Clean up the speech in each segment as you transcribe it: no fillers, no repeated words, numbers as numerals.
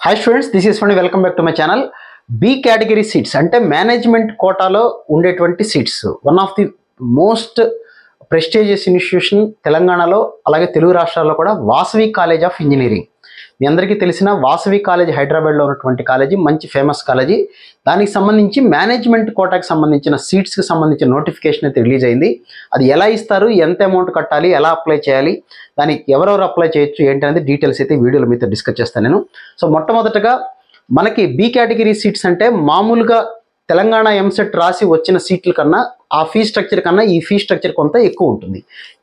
Hi students, this is Fani. Welcome back to my channel. B category seats అంటే management కోటాలో ఉండేటువంటి seats one of the most prestigious institution తెలంగాణలో అలాగే తెలుగు రాష్ట్రాల్లో కూడా వాసవి కాలేజ్ ఆఫ్ ఇంజనీరింగ్. మీ అందరికీ తెలిసిన వాసవి కాలేజ్ హైదరాబాద్లో ఉన్నటువంటి కాలేజీ, మంచి ఫేమస్ కాలేజీ. దానికి సంబంధించి మేనేజ్మెంట్ కోటాకి సంబంధించిన సీట్స్కి సంబంధించిన నోటిఫికేషన్ అయితే రిలీజ్ అయింది. అది ఎలా ఇస్తారు, ఎంత అమౌంట్ కట్టాలి, ఎలా అప్లై చేయాలి, దానికి ఎవరెవరు అప్లై చేయొచ్చు ఏంటి అనేది డీటెయిల్స్ అయితే వీడియోలో మీతో డిస్కస్ చేస్తాను నేను. సో మొట్టమొదటగా మనకి బి కేటగిరీ సీట్స్ అంటే మామూలుగా తెలంగాణ ఎంసెట్ రాసి వచ్చిన సీట్ల కన్నా ఆ ఫీ స్ట్రక్చర్ కన్నా ఈ ఫీ స్ట్రక్చర్ కొంత ఎక్కువ ఉంటుంది.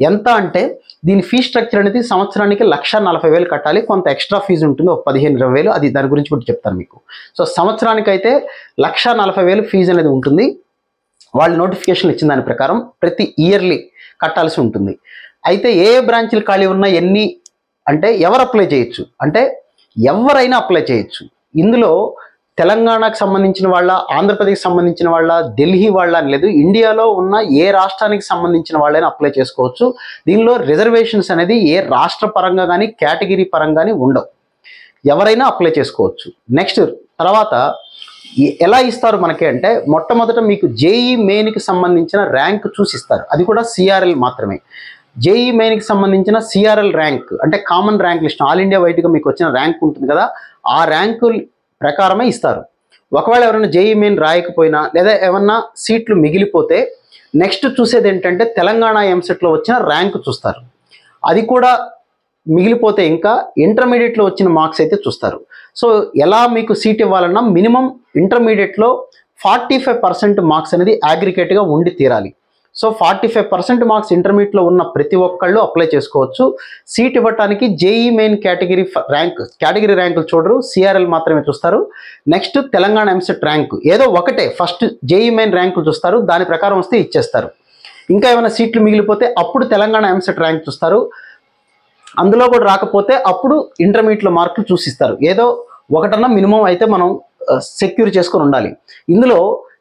ఎంత అంటే దీని ఫీ స్ట్రక్చర్ అనేది సంవత్సరానికి 1,40,000 కట్టాలి. కొంత ఎక్స్ట్రా ఫీజు ఉంటుంది, ఒక 15-20,000. అది దాని గురించి కూడా చెప్తాను మీకు. సో సంవత్సరానికి అయితే 1,40,000 ఫీజు అనేది ఉంటుంది. వాళ్ళు నోటిఫికేషన్ ఇచ్చిన దాని ప్రకారం ప్రతి ఇయర్లీ కట్టాల్సి ఉంటుంది. అయితే ఏ బ్రాంచ్లు ఖాళీ ఉన్నా ఎన్ని అంటే ఎవరు అప్లై చేయొచ్చు అంటే ఎవరైనా అప్లై చేయొచ్చు. ఇందులో తెలంగాణకు సంబంధించిన వాళ్ళ, ఆంధ్రప్రదేశ్కి సంబంధించిన వాళ్ళ, ఢిల్లీ వాళ్ళ అని లేదు, ఇండియాలో ఉన్న ఏ రాష్ట్రానికి సంబంధించిన వాళ్ళైనా అప్లై చేసుకోవచ్చు. దీనిలో రిజర్వేషన్స్ అనేది ఏ రాష్ట్ర పరంగా కానీ కేటగిరీ పరంగా కానీ ఉండవు, ఎవరైనా అప్లై చేసుకోవచ్చు. నెక్స్ట్ తర్వాత ఎలా ఇస్తారు మనకి అంటే మొట్టమొదట మీకు జేఈ మెయిన్కి సంబంధించిన ర్యాంక్ చూసిస్తారు. అది కూడా సిఆర్ఎల్ మాత్రమే. జేఈ మెయిన్కి సంబంధించిన సిఆర్ఎల్ ర్యాంక్ అంటే common rank list, all India వైడ్గా మీకు వచ్చిన ర్యాంక్ ఉంటుంది కదా, ఆ ర్యాంకు ప్రకారమే ఇస్తారు. ఒకవేళ ఎవరైనా జేఈ మెయిన్ రాయకపోయినా లేదా ఏమన్నా సీట్లు మిగిలిపోతే నెక్స్ట్ చూసేది ఏంటంటే తెలంగాణ ఎంసెట్లో వచ్చిన ర్యాంక్ చూస్తారు. అది కూడా మిగిలిపోతే ఇంకా ఇంటర్మీడియట్లో వచ్చిన మార్క్స్ అయితే చూస్తారు. సో ఎలా మీకు సీట్ ఇవ్వాలన్నా మినిమం ఇంటర్మీడియట్లో 45% మార్క్స్ అనేది అగ్రిగేట్గా ఉండి తీరాలి. సో 45% మార్క్స్ ఇంటర్మీడియట్లో ఉన్న ప్రతి ఒక్కళ్ళు అప్లై చేసుకోవచ్చు. సీట్ ఇవ్వడానికి జేఈ మెయిన్ కేటగిరీ ర్యాంకులు చూడరు, సిఆర్ఎల్ మాత్రమే చూస్తారు. నెక్స్ట్ తెలంగాణ ఎంసెట్ ర్యాంకు ఏదో ఒకటే, ఫస్ట్ జేఈ మెయిన్ ర్యాంకులు చూస్తారు, దాని ప్రకారం వస్తే ఇచ్చేస్తారు. ఇంకా ఏమైనా సీట్లు మిగిలిపోతే అప్పుడు తెలంగాణ ఎంసెట్ ర్యాంక్ చూస్తారు. అందులో కూడా రాకపోతే అప్పుడు ఇంటర్మీడియట్లో మార్కులు చూసిస్తారు. ఏదో ఒకటన్నా మినిమం అయితే మనం సెక్యూర్ చేసుకొని ఉండాలి. ఇందులో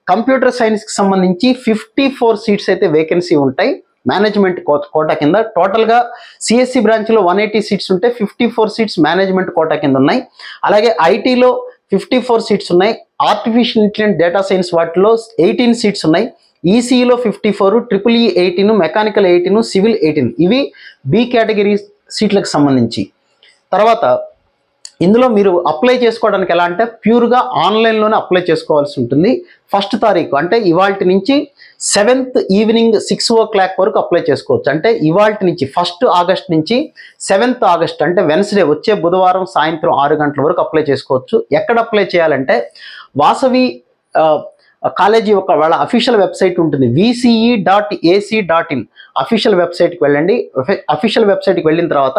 కంప్యూటర్ సైన్స్కి సంబంధించి 54 సీట్స్ అయితే వేకెన్సీ ఉంటాయి మేనేజ్మెంట్ కోటా కింద. టోటల్గా సిఎస్సి బ్రాంచ్లో 180 సీట్స్ ఉంటే 54 సీట్స్ మేనేజ్మెంట్ కోటా కింద ఉన్నాయి. అలాగే ఐటీలో 54 సీట్స్ ఉన్నాయి. ఆర్టిఫిషియల్ ఇంటెలిజెన్స్, డేటా సైన్స్ వాటిలో 18 సీట్స్ ఉన్నాయి. ఈసీఈలో 54, ట్రిపుల్ ఈ 18, మెకానికల్ 18, సివిల్ 18. ఇవి బి కేటగిరీ సీట్లకు సంబంధించి. తర్వాత ఇందులో మీరు అప్లై చేసుకోవడానికి ఎలా అంటే ప్యూర్గా ఆన్లైన్లోనే అప్లై చేసుకోవాల్సి ఉంటుంది. 1వ తారీఖు అంటే ఇవాల్టి నుంచి 7th ఈవినింగ్ 6 o'clock వరకు అప్లై చేసుకోవచ్చు. అంటే ఇవాల్టి నుంచి 1 ఆగస్ట్ నుంచి 7th ఆగస్ట్ అంటే వెన్స్డే, వచ్చే బుధవారం సాయంత్రం 6 గంటల వరకు అప్లై చేసుకోవచ్చు. ఎక్కడ అప్లై చేయాలంటే వాసవి కాలేజీ వాళ్ళ అఫీషియల్ వెబ్సైట్ ఉంటుంది, vce.ac.in అఫీషియల్ వెబ్సైట్కి వెళ్ళండి. అఫీషియల్ వెబ్సైట్కి వెళ్ళిన తర్వాత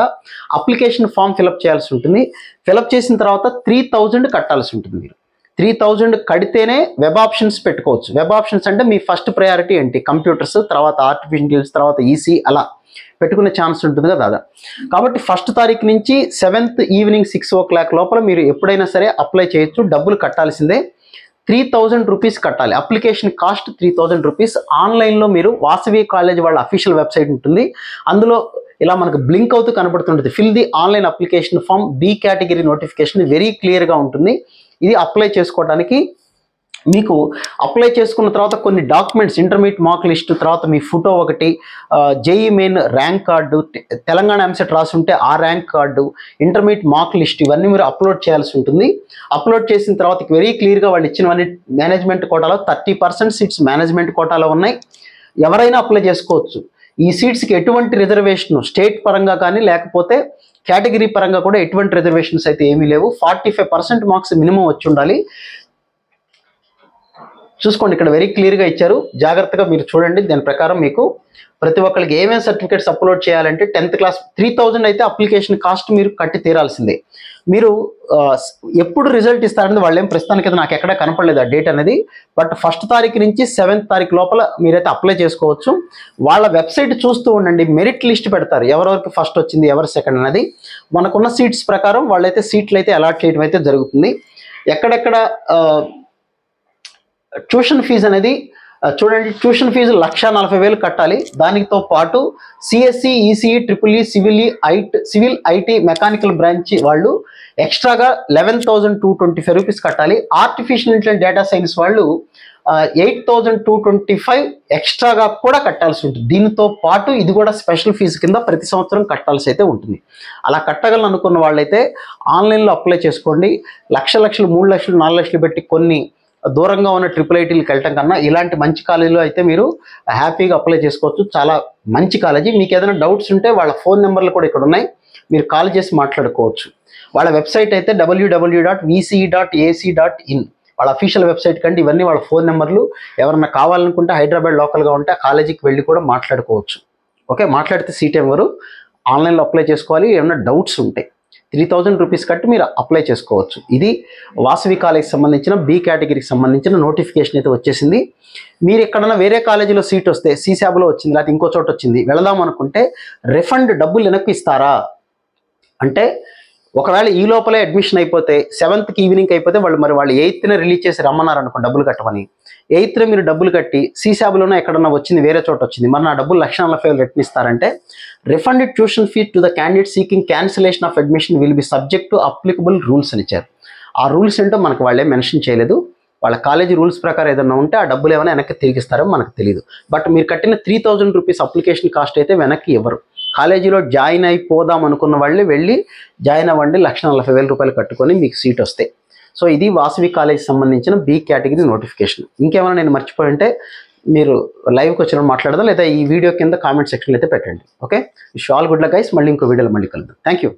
అప్లికేషన్ ఫామ్ ఫిలప్ చేయాల్సి ఉంటుంది. ఫిలప్ చేసిన తర్వాత 3,000 కట్టాల్సి ఉంటుంది. మీరు 3,000 కడితేనే వెబ్ ఆప్షన్స్ పెట్టుకోవచ్చు. వెబ్ ఆప్షన్స్ అంటే మీ ఫస్ట్ ప్రయారిటీ ఏంటి, కంప్యూటర్స్, తర్వాత ఆర్టిఫిషియల్స్, తర్వాత ఈసీ, అలా పెట్టుకునే ఛాన్స్ ఉంటుంది కదా. కాబట్టి 1వ తారీఖు నుంచి 7th ఈవినింగ్ 6 o'clock లోపల మీరు ఎప్పుడైనా సరే అప్లై చేయొచ్చు. డబ్బులు కట్టాల్సిందే, 3,000 రూపీస్ కట్టాలి. Application cost 3,000 rupees. ఆన్లైన్లో మీరు వాసవి కాలేజ్ వాళ్ళ అఫీషియల్ వెబ్సైట్ ఉంటుంది, అందులో ఇలా మనకు బ్లింక్ అవుతూ కనబడుతుంటుంది, fill the online application form B category notification, very క్లియర్గా ఉంటుంది. ఇది అప్లై చేసుకోవడానికి మీకు అప్లై చేసుకున్న తర్వాత కొన్ని డాక్యుమెంట్స్, ఇంటర్మీడియట్ మార్క్ లిస్ట్, తర్వాత మీ ఫోటో ఒకటి, JEE main rank card, Telangana EAMCET రాసి ఉంటే ఆ rank card, intermediate mark list, ఇవన్నీ మీరు అప్లోడ్ చేయాల్సి ఉంటుంది. అప్లోడ్ చేసిన తర్వాత వెరీ క్లియర్గా వాళ్ళు ఇచ్చినవన్నీ మేనేజ్మెంట్ కోటాలో 30% సీట్స్ మేనేజ్మెంట్ కోటాలో ఉన్నాయి. ఎవరైనా అప్లై చేసుకోవచ్చు. ఈ సీట్స్కి ఎటువంటి రిజర్వేషన్ స్టేట్ పరంగా కానీ లేకపోతే కేటగిరీ పరంగా కూడా ఎటువంటి రిజర్వేషన్స్ అయితే ఏమీ లేవు. 45% మార్క్స్ మినిమం వచ్చి ఉండాలి. చూసుకోండి, ఇక్కడ వెరీ క్లియర్గా ఇచ్చారు, జాగ్రత్తగా మీరు చూడండి. దాని ప్రకారం మీకు ప్రతి ఒక్కరికి ఏమేమి సర్టిఫికేట్స్ అప్లోడ్ చేయాలంటే 10th క్లాస్ 3,000 అయితే అప్లికేషన్ కాస్ట్ మీరు కట్టి తీరాల్సిందే. మీరు ఎప్పుడు రిజల్ట్ ఇస్తారనేది వాళ్ళు ఏం ప్రస్తుతానికి నాకు ఎక్కడ కనపడలేదు ఆ డేట్ అనేది. బట్ 1వ తారీఖు నుంచి 7th తారీఖు లోపల మీరైతే అప్లై చేసుకోవచ్చు. వాళ్ళ వెబ్సైట్ చూస్తూ ఉండండి, మెరిట్ లిస్ట్ పెడతారు, ఎవరెవరికి ఫస్ట్ వచ్చింది, ఎవరు సెకండ్ అనేది. మనకున్న సీట్స్ ప్రకారం వాళ్ళైతే సీట్లు అయితే అలాట్ చేయడం అయితే జరుగుతుంది. ఎక్కడెక్కడ ట్యూషన్ ఫీజు అనేది చూడండి, ట్యూషన్ ఫీజు 1,40,000 కట్టాలి. దానితో పాటు CSC, ECE, triple E, civil IT, mechanical branch వాళ్ళు ఎక్స్ట్రాగా 11,225 రూపీస్ కట్టాలి. ఆర్టిఫిషియల్ ఇంటెలిజెన్స్ డేటా సైన్స్ వాళ్ళు 8,225 ఎక్స్ట్రాగా కూడా కట్టాల్సి ఉంటుంది. దీనితో పాటు ఇది కూడా స్పెషల్ ఫీజు కింద ప్రతి సంవత్సరం కట్టాల్సి అయితే ఉంటుంది. అలా కట్టగలను అనుకున్న వాళ్ళైతే ఆన్లైన్లో అప్లై చేసుకోండి. లక్షలు, 3 లక్షలు, 4 లక్షలు పెట్టి కొన్ని దూరంగా ఉన్న IIITలకు వెళ్ళటం కన్నా ఇలాంటి మంచి కాలేజీలో అయితే మీరు హ్యాపీగా అప్లై చేసుకోవచ్చు. చాలా మంచి కాలేజీ. మీకు ఏదైనా డౌట్స్ ఉంటే వాళ్ళ ఫోన్ నెంబర్లు కూడా ఇక్కడ ఉన్నాయి, మీరు కాల్ చేసి మాట్లాడుకోవచ్చు. వాళ్ళ వెబ్సైట్ అయితే www.vce.ac.in, వాళ్ళ అఫీషియల్ వెబ్సైట్ కంటే ఇవన్నీ వాళ్ళ ఫోన్ నెంబర్లు. ఎవరన్నా కావాలనుకుంటే హైదరాబాద్ లోకల్గా ఉంటే ఆ కాలేజీకి వెళ్ళి కూడా మాట్లాడుకోవచ్చు. ఓకే, మాట్లాడితే సీట్ ఎవరు ఆన్లైన్లో అప్లై చేసుకోవాలి. ఏమైనా డౌట్స్ ఉంటే 3,000 రూపీస్ కట్టి మీరు అప్లై చేసుకోవచ్చు. ఇది వాసవి కాలేజీకి సంబంధించిన బి కేటగిరీకి సంబంధించిన నోటిఫికేషన్ అయితే వచ్చేసింది. మీరు ఎక్కడన్నా వేరే కాలేజీలో సీట్ వస్తే, సీసాబ్లో వచ్చింది లేకపోతే ఇంకో చోట వచ్చింది, వెళదాం అనుకుంటే రిఫండ్ డబ్బులు వెనక్కి ఇస్తారా అంటే, ఒకవేళ ఈ లోపలే అడ్మిషన్ అయిపోతే 7th ఈవినింగ్ అయిపోతే వాళ్ళు 8th రిలీజ్ చేసి రమ్మన్నారు అనుకో డబ్బులు కట్టమని, 8th మీరు డబ్బులు కట్టి సీసాబ్లోనే ఎక్కడన్నా వచ్చింది, వేరే చోట వచ్చింది, మరి నా డబ్బులు 1,40,000 రిటర్న్ ఇస్తారంటే, refunded tuition fee to the candidate seeking cancellation of admission will be subject to applicable rules అని ఇచ్చారు. ఆ రూల్స్ ఏంటో మనకు వాళ్ళే మెన్షన్ చేయలేదు. వాళ్ళ కాలేజీ రూల్స్ ప్రకారం ఏదైనా ఉంటే ఆ డబ్బులు ఏమైనా వెనక్కి తిరిగిస్తారో మనకు తెలియదు. బట్ మీరు కట్టిన 3,000 రూపీస్ అప్లికేషన్ కాస్ట్ అయితే వెనక్కి ఇవ్వరు. కాలేజీలో జాయిన్ అయిపోదాం అనుకున్న వాళ్ళే వెళ్ళి జాయిన్ అవ్వండి, 1,40,000 రూపాయలు కట్టుకొని మీకు సీట్ వస్తాయి. సో ఇది వాసవి కాలేజీ సంబంధించిన బి కేటగిరీ నోటిఫికేషన్. ఇంకేమైనా నేను మర్చిపోయి ఉంటే మీరు లైవ్కి వచ్చినప్పుడు మాట్లాడదా, లేదా ఈ వీడియో కింద కామెంట్ సెక్షన్లో అయితే పెట్టండి. Okay, wish all good luck guys. మళ్ళీ ఇంకో వీడియోలో మళ్ళీ కలుద్దాం. Thank you.